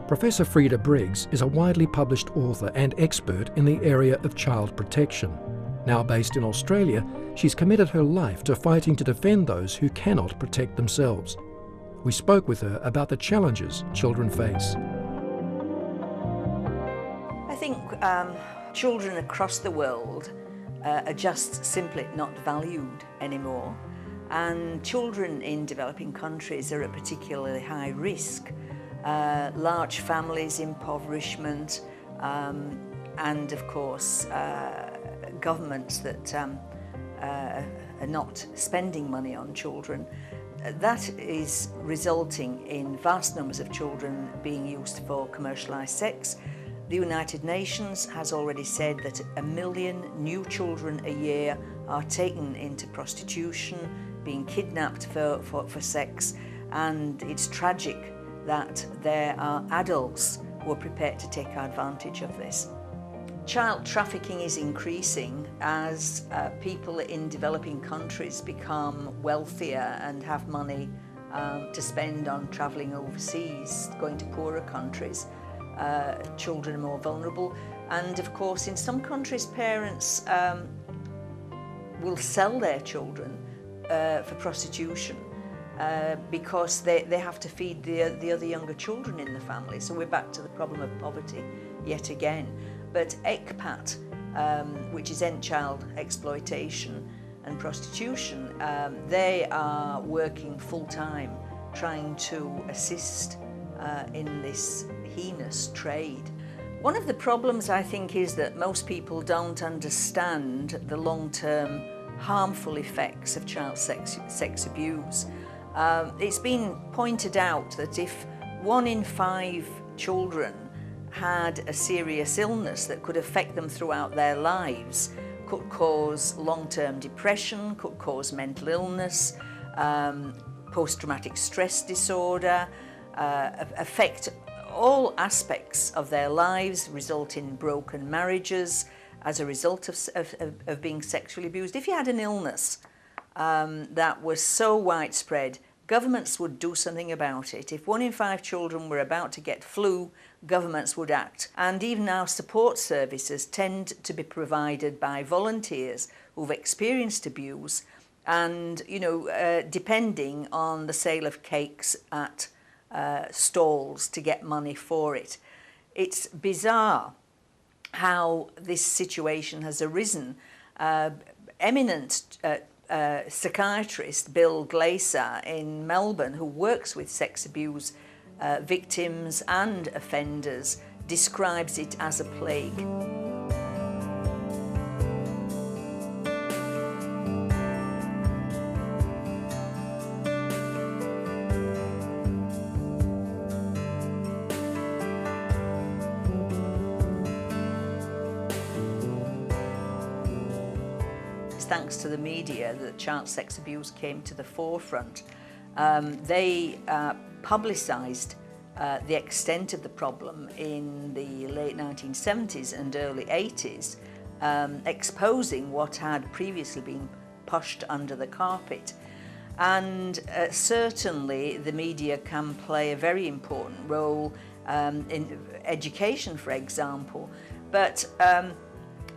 Professor Frida Briggs is a widely published author and expert in the area of child protection. Now based in Australia, she's committed her life to fighting to defend those who cannot protect themselves. We spoke with her about the challenges children face. I think children across the world are just simply not valued anymore, and children in developing countries are at particularly high risk. Large families, impoverishment, and of course governments that are not spending money on children. That is resulting in vast numbers of children being used for commercialised sex. The United Nations has already said that 1 million new children a year are taken into prostitution, being kidnapped for sex, and it's tragic that there are adults who are prepared to take advantage of this. Child trafficking is increasing as people in developing countries become wealthier and have money to spend on travelling overseas, going to poorer countries. Children are more vulnerable, and of course in some countries parents will sell their children for prostitution because they have to feed the other younger children in the family. So we're back to the problem of poverty yet again. But ECPAT, which is End Child Exploitation and Prostitution, they are working full-time trying to assist in this heinous trade. One of the problems, I think, is that most people don't understand the long-term harmful effects of child sex abuse. It's been pointed out that if 1 in 5 children had a serious illness that could affect them throughout their lives, could cause long-term depression, could cause mental illness, post-traumatic stress disorder, affect all aspects of their lives, result in broken marriages as a result of being sexually abused. If you had an illness that was so widespread, governments would do something about it. If 1 in 5 children were about to get flu, governments would act. And even our support services tend to be provided by volunteers who've experienced abuse and, depending on the sale of cakes at stalls to get money for it. It's bizarre how this situation has arisen. Eminent psychiatrist Bill Glaser in Melbourne, who works with sex abuse victims and offenders, describes it as a plague. Thanks to the media that child sex abuse came to the forefront. They publicised the extent of the problem in the late 1970s and early 80s, exposing what had previously been pushed under the carpet. And certainly the media can play a very important role in education, for example, but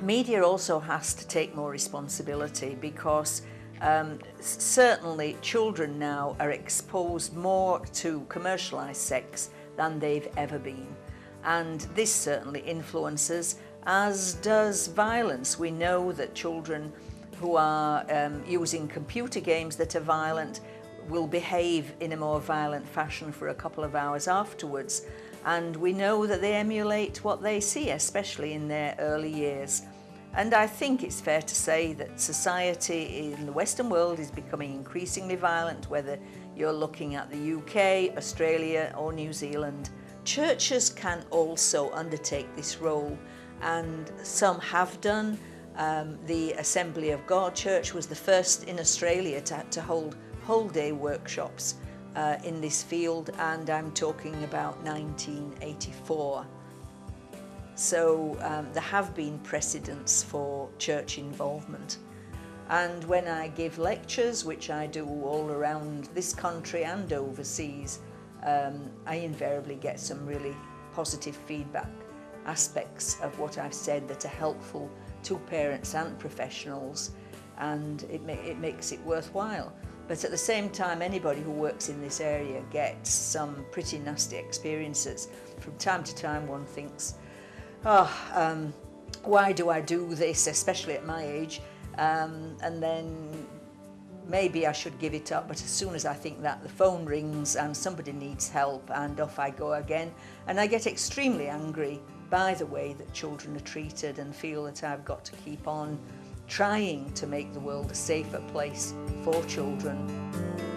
media also has to take more responsibility because certainly children now are exposed more to commercialised sex than they've ever been. And this certainly influences, as does violence. We know that children who are using computer games that are violent will behave in a more violent fashion for a couple of hours afterwards. And we know that they emulate what they see, especially in their early years. And I think it's fair to say that society in the Western world is becoming increasingly violent, whether you're looking at the UK, Australia or New Zealand. Churches can also undertake this role, and some have done. The Assembly of God Church was the first in Australia to hold whole-day workshops in this field, and I'm talking about 1984. So there have been precedents for church involvement. And when I give lectures, which I do all around this country and overseas, I invariably get some really positive feedback aspects of what I've said that are helpful to parents and professionals, and it makes it worthwhile. But at the same time, anybody who works in this area gets some pretty nasty experiences. From time to time one thinks, why do I do this, especially at my age? And then maybe I should give it up, but as soon as I think that, the phone rings and somebody needs help, and off I go again. And I get extremely angry by the way that children are treated, and feel that I've got to keep on trying to make the world a safer place for children.